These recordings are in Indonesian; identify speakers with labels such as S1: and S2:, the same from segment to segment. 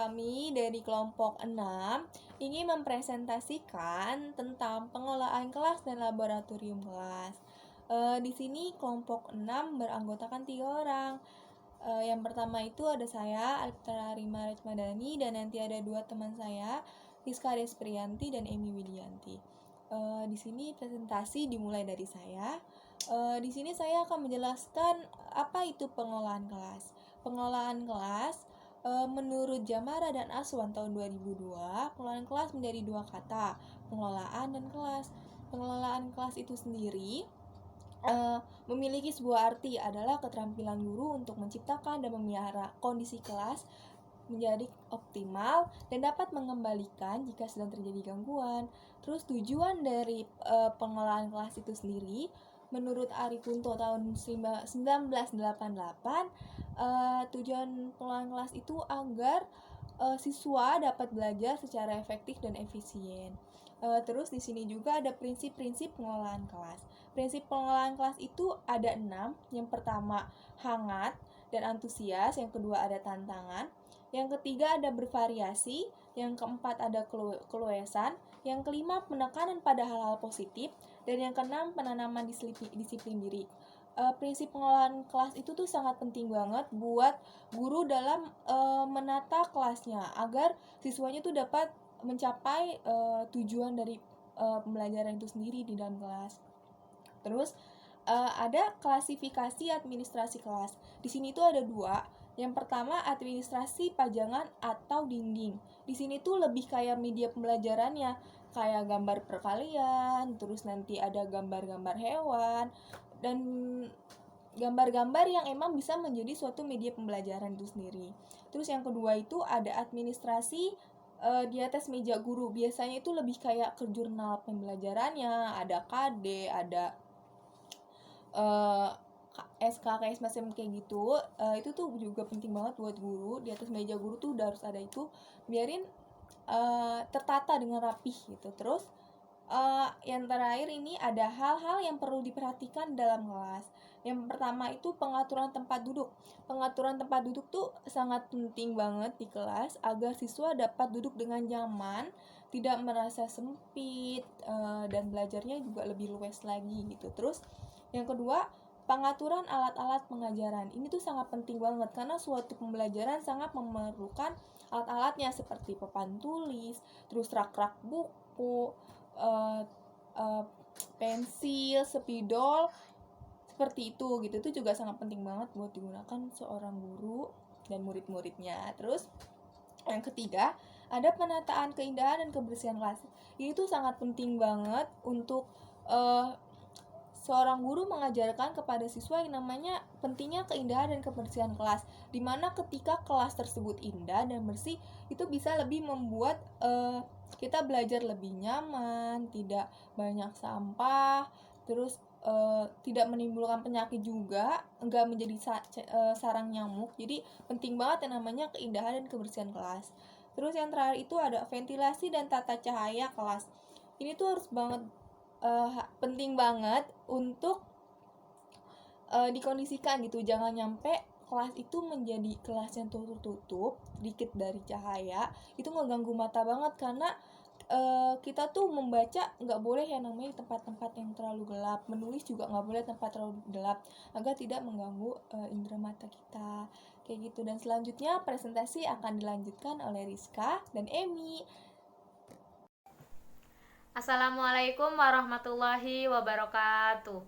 S1: kami dari kelompok 6 ingin mempresentasikan tentang pengelolaan kelas dan laboratorium kelas. Di sini kelompok 6 beranggotakan 3 orang. Yang pertama itu ada saya, Aliftra Rima Rajmadani, dan nanti ada 2 teman saya, Rizka Desprianti dan Emi Widianti. Di sini presentasi dimulai dari saya. Di sini saya akan menjelaskan apa itu pengelolaan kelas. Pengelolaan kelas menurut Jamara dan Aswan tahun 2002, pengelolaan kelas menjadi 2 kata, pengelolaan dan kelas. Pengelolaan kelas itu sendiri memiliki sebuah arti adalah keterampilan guru untuk menciptakan dan memelihara kondisi kelas menjadi optimal dan dapat mengembalikan jika sedang terjadi gangguan. Terus tujuan dari pengelolaan kelas itu sendiri menurut Ari Kunto tahun 1988, tujuan pengelolaan kelas itu agar siswa dapat belajar secara efektif dan efisien. Terus di sini juga ada prinsip-prinsip pengelolaan kelas. Prinsip pengelolaan kelas itu ada 6. Yang pertama, hangat dan antusias. Yang kedua, ada tantangan. Yang ketiga, ada bervariasi. Yang keempat, ada keluasan. Yang kelima, penekanan pada hal-hal positif. Dan yang keenam, penanaman disiplin diri. Prinsip pengelolaan kelas itu tuh sangat penting banget buat guru dalam menata kelasnya agar siswanya tuh dapat mencapai tujuan dari pembelajaran itu sendiri di dalam kelas. Terus ada klasifikasi administrasi kelas. Di sini tuh ada 2. Yang pertama, administrasi pajangan atau dinding. Di sini tuh lebih kayak media pembelajarannya, kayak gambar perkalian, terus nanti ada gambar-gambar hewan, dan gambar-gambar yang emang bisa menjadi suatu media pembelajaran itu sendiri. Terus yang kedua itu ada administrasi di atas meja guru. Biasanya itu lebih kayak ke jurnal pembelajarannya, ada KD, ada SK kayak semacam kayak gitu. Itu tuh juga penting banget buat guru. Di atas meja guru tuh udah harus ada itu, biarin tertata dengan rapih gitu. Terus yang terakhir ini ada hal-hal yang perlu diperhatikan dalam kelas. Yang pertama itu pengaturan tempat duduk. Pengaturan tempat duduk tuh sangat penting banget di kelas agar siswa dapat duduk dengan nyaman, tidak merasa sempit, dan belajarnya juga lebih luas lagi gitu. Terus yang kedua, pengaturan alat-alat pengajaran. Ini tuh sangat penting banget karena suatu pembelajaran sangat memerlukan alat-alatnya seperti papan tulis, terus rak-rak buku, pensil, spidol, seperti itu gitu. Itu juga sangat penting banget buat digunakan seorang guru dan murid-muridnya. Terus yang ketiga, ada penataan keindahan dan kebersihan kelas. Ini tuh sangat penting banget untuk seorang guru mengajarkan kepada siswa yang namanya pentingnya keindahan dan kebersihan kelas. Dimana ketika kelas tersebut indah dan bersih, itu bisa lebih membuat kita belajar lebih nyaman, tidak banyak sampah, terus tidak menimbulkan penyakit juga, enggak menjadi sarang nyamuk. Jadi penting banget yang namanya keindahan dan kebersihan kelas. Terus yang terakhir itu ada ventilasi dan tata cahaya kelas. Ini tuh harus banget penting banget untuk dikondisikan gitu. Jangan nyampe kelas itu menjadi kelas yang tertutup, sedikit dari cahaya, itu ngeganggu mata banget karena kita tuh membaca nggak boleh yang namanya tempat-tempat yang terlalu gelap, menulis juga nggak boleh tempat terlalu gelap agar tidak mengganggu indera mata kita kayak gitu. Dan selanjutnya presentasi akan dilanjutkan oleh Rizka dan Emi.
S2: Assalamualaikum warahmatullahi wabarakatuh.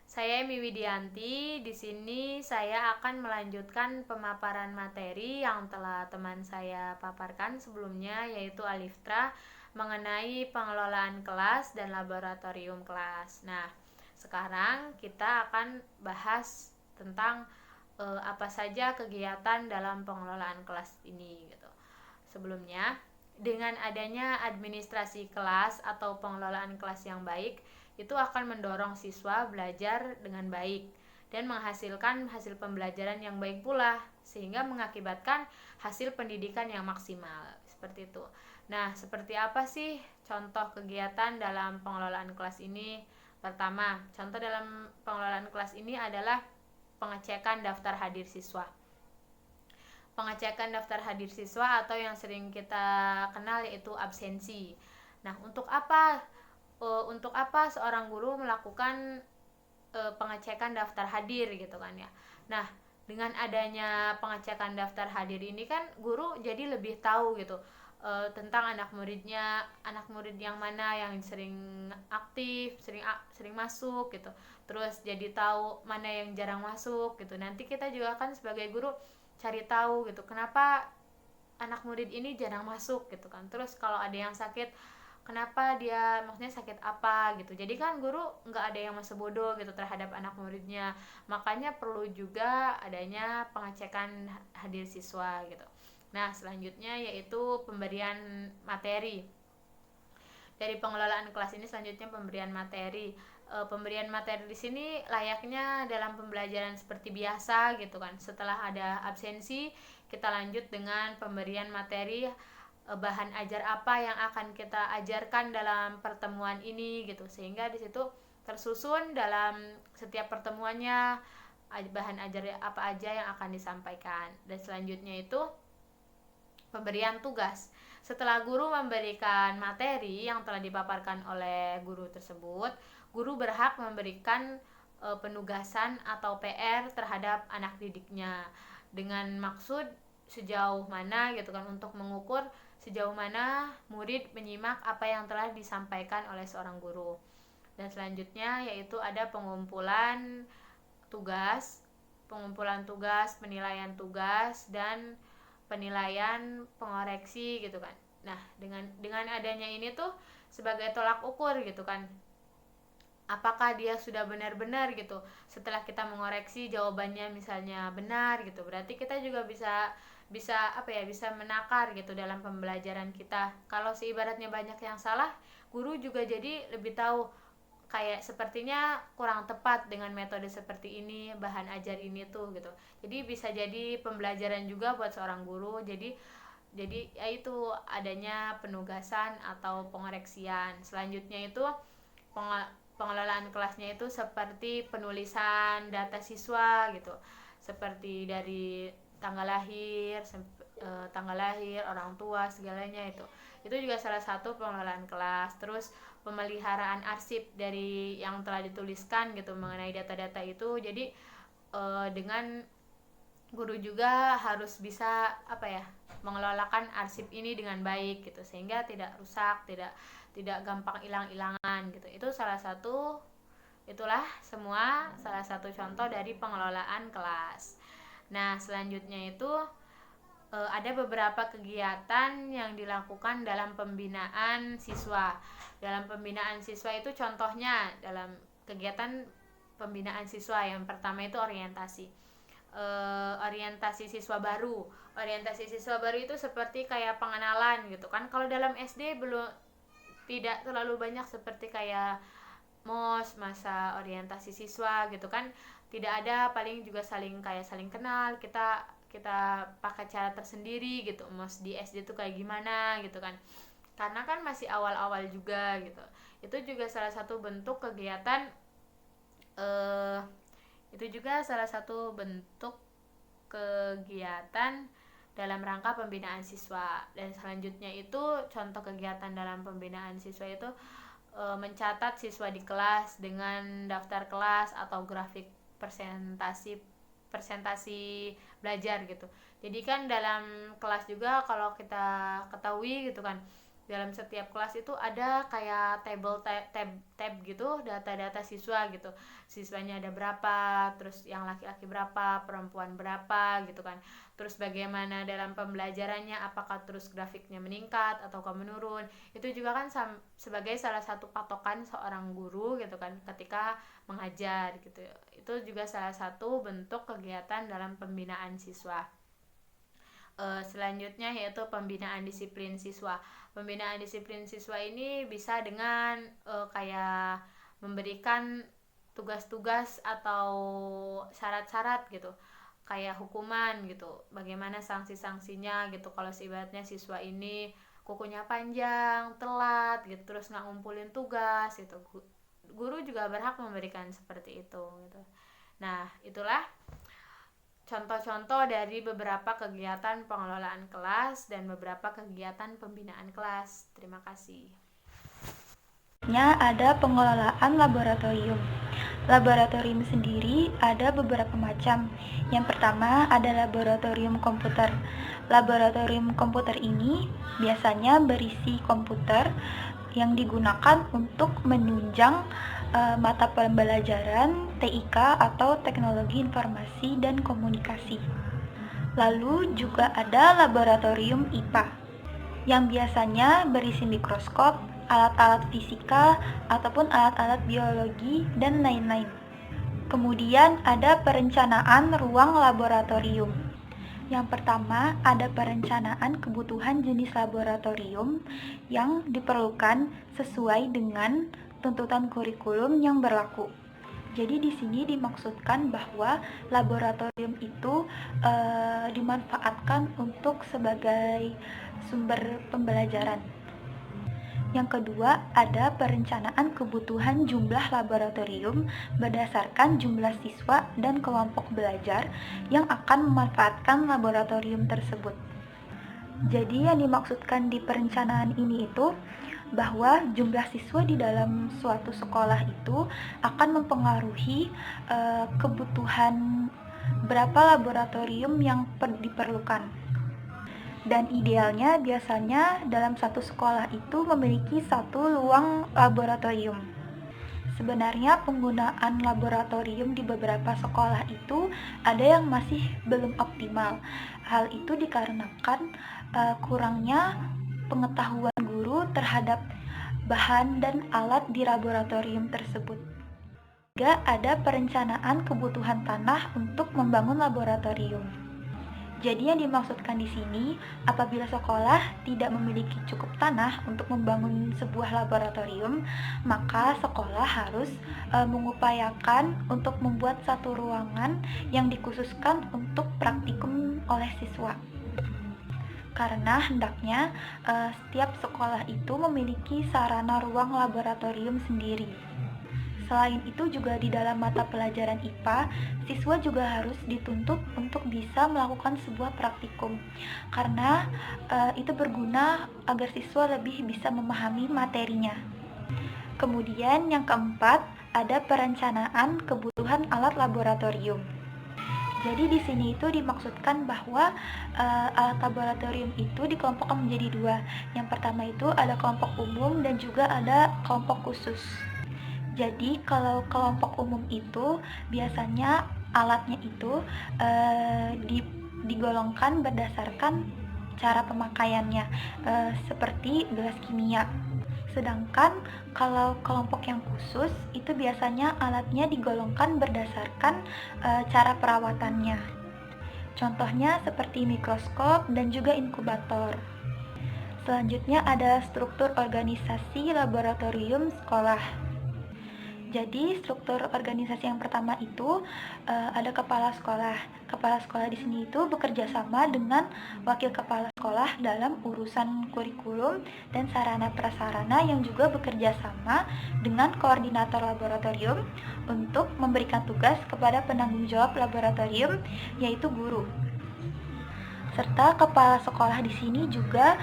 S2: Saya Emi Widianti. Di sini saya akan melanjutkan pemaparan materi yang telah teman saya paparkan sebelumnya, yaitu Aliftra, mengenai pengelolaan kelas dan laboratorium kelas. Nah, sekarang kita akan bahas tentang apa saja kegiatan dalam pengelolaan kelas ini gitu. Sebelumnya, dengan adanya administrasi kelas atau pengelolaan kelas yang baik, itu akan mendorong siswa belajar dengan baik dan menghasilkan hasil pembelajaran yang baik pula, sehingga mengakibatkan hasil pendidikan yang maksimal. Seperti itu. Nah, seperti apa sih contoh kegiatan dalam pengelolaan kelas ini? Pertama, contoh dalam pengelolaan kelas ini adalah pengecekan daftar hadir siswa. pengecekan daftar hadir siswa atau yang sering kita kenal yaitu absensi. Nah, untuk apa seorang guru melakukan pengecekan daftar hadir gitu kan ya. Nah, dengan adanya pengecekan daftar hadir ini kan guru jadi lebih tahu gitu tentang anak murid yang mana yang sering aktif, sering masuk gitu. Terus jadi tahu mana yang jarang masuk gitu. Nanti kita juga kan sebagai guru cari tahu gitu kenapa anak murid ini jarang masuk gitu kan. Terus kalau ada yang sakit, kenapa dia, maksudnya sakit apa gitu. Jadi kan guru nggak ada yang masa bodoh gitu terhadap anak muridnya. Makanya perlu juga adanya pengecekan hadir siswa gitu. Nah, selanjutnya yaitu pemberian materi. Dari pengelolaan kelas ini selanjutnya pemberian materi. Pemberian materi di sini layaknya dalam pembelajaran seperti biasa gitu kan. Setelah ada absensi, kita lanjut dengan pemberian materi, bahan ajar apa yang akan kita ajarkan dalam pertemuan ini gitu. Sehingga di situ tersusun dalam setiap pertemuannya bahan ajar apa aja yang akan disampaikan. Dan selanjutnya itu pemberian tugas. Setelah guru memberikan materi yang telah dipaparkan oleh guru tersebut, guru berhak memberikan penugasan atau PR terhadap anak didiknya dengan maksud sejauh mana gitu kan, untuk mengukur sejauh mana murid menyimak apa yang telah disampaikan oleh seorang guru. Dan selanjutnya yaitu ada tugas, pengumpulan tugas, penilaian tugas, dan penilaian pengoreksi gitu kan. Nah, dengan adanya ini tuh sebagai tolak ukur gitu kan, apakah dia sudah benar-benar gitu. Setelah kita mengoreksi jawabannya misalnya benar gitu, berarti kita juga bisa bisa apa ya bisa menakar gitu dalam pembelajaran kita. Kalau seibaratnya banyak yang salah, guru juga jadi lebih tahu kayak sepertinya kurang tepat dengan metode seperti ini, bahan ajar ini tuh gitu. Jadi bisa jadi pembelajaran juga buat seorang guru. Jadi ya itu adanya penugasan atau pengoreksian. Selanjutnya itu pengelolaan kelasnya itu seperti penulisan data siswa gitu. Seperti dari tanggal lahir, orang tua, segalanya itu. Itu juga salah satu pengelolaan kelas. Terus pemeliharaan arsip dari yang telah dituliskan gitu mengenai data-data itu. Jadi dengan guru juga harus bisa apa ya mengelolakan arsip ini dengan baik gitu sehingga tidak rusak, tidak tidak gampang hilang-hilangan gitu. Itu itulah semua salah satu contoh dari pengelolaan kelas. Nah, selanjutnya itu ada beberapa kegiatan yang dilakukan dalam pembinaan siswa. Dalam pembinaan siswa itu contohnya dalam kegiatan pembinaan siswa yang pertama itu orientasi. Orientasi siswa baru. Orientasi siswa baru itu seperti kayak pengenalan gitu kan. Kalau dalam SD belum tidak terlalu banyak seperti kayak MOS, masa orientasi siswa gitu kan. Tidak ada, paling juga saling kenal, kita kita pakai cara tersendiri gitu. MOS di SD tuh kayak gimana gitu kan. Karena kan masih awal-awal juga gitu. Itu juga salah satu bentuk kegiatan eh itu juga salah satu bentuk kegiatan dalam rangka pembinaan siswa. Dan selanjutnya itu contoh kegiatan dalam pembinaan siswa itu mencatat siswa di kelas dengan daftar kelas atau grafik presentasi belajar gitu. Jadi kan dalam kelas juga kalau kita ketahui gitu kan, dalam setiap kelas itu ada kayak tab gitu, data-data siswa gitu. Siswanya ada berapa, terus yang laki-laki berapa, perempuan berapa gitu kan. Terus bagaimana dalam pembelajarannya, apakah terus grafiknya meningkat ataukah menurun. Itu juga kan sebagai salah satu patokan seorang guru gitu kan ketika mengajar gitu. Itu juga salah satu bentuk kegiatan dalam pembinaan siswa. Selanjutnya yaitu pembinaan disiplin siswa. Pembinaan disiplin siswa ini bisa dengan kayak memberikan tugas-tugas atau syarat-syarat gitu, kayak hukuman gitu, bagaimana sanksi-sanksinya gitu kalau ibaratnya siswa ini kukunya panjang, telat gitu, terus nggak ngumpulin tugas gitu. Guru juga berhak memberikan seperti itu gitu. Nah, itulah contoh-contoh dari beberapa kegiatan pengelolaan kelas dan beberapa kegiatan pembinaan kelas. Terima kasih.
S3: Ada pengelolaan laboratorium. Laboratorium sendiri ada beberapa macam. Yang pertama ada laboratorium komputer. Laboratorium komputer ini biasanya berisi komputer yang digunakan untuk menunjang mata pembelajaran TIK atau Teknologi Informasi dan Komunikasi. Lalu juga ada laboratorium IPA yang biasanya berisi mikroskop, alat-alat fisika, ataupun alat-alat biologi, dan lain-lain. Kemudian ada perencanaan ruang laboratorium. Yang pertama, ada perencanaan kebutuhan jenis laboratorium yang diperlukan sesuai dengan tuntutan kurikulum yang berlaku. Jadi di sini dimaksudkan bahwa laboratorium itu dimanfaatkan untuk sebagai sumber pembelajaran. Yang kedua, ada perencanaan kebutuhan jumlah laboratorium berdasarkan jumlah siswa dan kelompok belajar yang akan memanfaatkan laboratorium tersebut. Jadi yang dimaksudkan di perencanaan ini itu bahwa jumlah siswa di dalam suatu sekolah itu akan mempengaruhi kebutuhan berapa laboratorium yang diperlukan. Dan idealnya biasanya dalam satu sekolah itu memiliki satu ruang laboratorium. Sebenarnya penggunaan laboratorium di beberapa sekolah itu ada yang masih belum optimal. Hal itu dikarenakan kurangnya pengetahuan guru terhadap bahan dan alat di laboratorium tersebut. Juga ada perencanaan kebutuhan tanah untuk membangun laboratorium. Jadi yang dimaksudkan di sini, apabila sekolah tidak memiliki cukup tanah untuk membangun sebuah laboratorium, maka sekolah harus mengupayakan untuk membuat satu ruangan yang dikhususkan untuk praktikum oleh siswa. Karena hendaknya setiap sekolah itu memiliki sarana ruang laboratorium sendiri. Selain itu juga di dalam mata pelajaran IPA, siswa juga harus dituntut untuk bisa melakukan sebuah praktikum. Karena itu berguna agar siswa lebih bisa memahami materinya. Kemudian yang keempat, ada perencanaan kebutuhan alat laboratorium. Jadi di sini itu dimaksudkan bahwa alat laboratorium itu dikelompokkan menjadi dua. Yang pertama itu ada kelompok umum dan juga ada kelompok khusus. Jadi kalau kelompok umum itu biasanya alatnya itu digolongkan berdasarkan cara pemakaiannya, seperti gelas kimia. Sedangkan kalau kelompok yang khusus itu biasanya alatnya digolongkan berdasarkan cara perawatannya. Contohnya seperti mikroskop dan juga inkubator. Selanjutnya ada struktur organisasi laboratorium sekolah. Jadi struktur organisasi yang pertama itu ada kepala sekolah. Kepala sekolah di sini itu bekerja sama dengan wakil kepala sekolah dalam urusan kurikulum dan sarana prasarana yang juga bekerja sama dengan koordinator laboratorium untuk memberikan tugas kepada penanggung jawab laboratorium, yaitu guru. Serta kepala sekolah di sini juga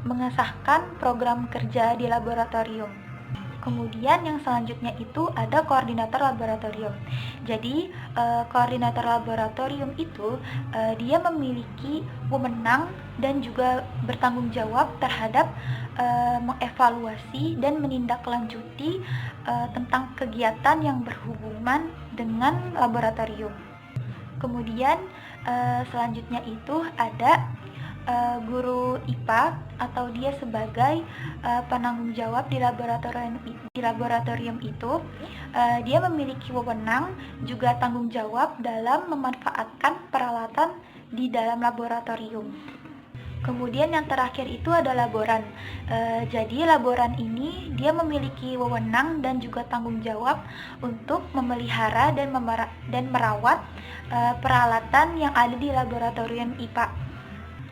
S3: mengesahkan program kerja di laboratorium. Kemudian yang selanjutnya itu ada koordinator laboratorium. Jadi koordinator laboratorium itu dia memiliki wewenang dan juga bertanggung jawab terhadap mengevaluasi dan menindaklanjuti tentang kegiatan yang berhubungan dengan laboratorium. Kemudian selanjutnya itu ada guru IPA atau dia sebagai penanggung jawab di laboratorium itu, dia memiliki wewenang juga tanggung jawab dalam memanfaatkan peralatan di dalam laboratorium. Kemudian yang terakhir itu ada laboran. Jadi laboran ini dia memiliki wewenang dan juga tanggung jawab untuk memelihara dan merawat peralatan yang ada di laboratorium IPA.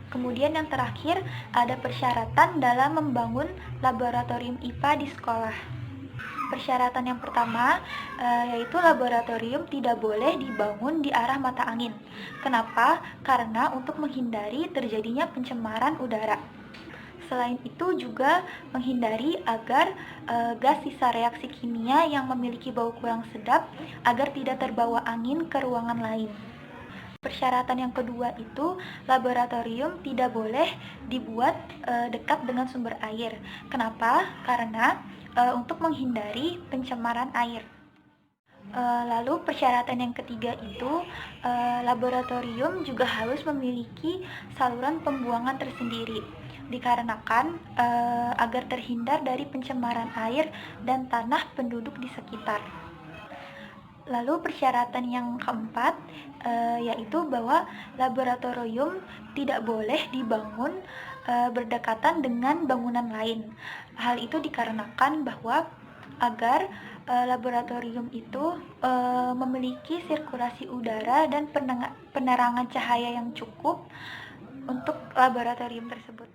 S3: Kemudian yang terakhir ada persyaratan dalam membangun laboratorium IPA di sekolah. Persyaratan yang pertama yaitu laboratorium tidak boleh dibangun di arah mata angin. Kenapa? Karena untuk menghindari terjadinya pencemaran udara. Selain itu juga menghindari agar gas sisa reaksi kimia yang memiliki bau kurang sedap agar tidak terbawa angin ke ruangan lain. Persyaratan yang kedua itu laboratorium tidak boleh dibuat dekat dengan sumber air. Kenapa? Karena untuk menghindari pencemaran air. Lalu persyaratan yang ketiga itu laboratorium juga harus memiliki saluran pembuangan tersendiri, dikarenakan agar terhindar dari pencemaran air dan tanah penduduk di sekitar. Lalu persyaratan yang keempat yaitu bahwa laboratorium tidak boleh dibangun berdekatan dengan bangunan lain. Hal itu dikarenakan bahwa agar laboratorium itu memiliki sirkulasi udara dan penerangan cahaya yang cukup untuk laboratorium tersebut.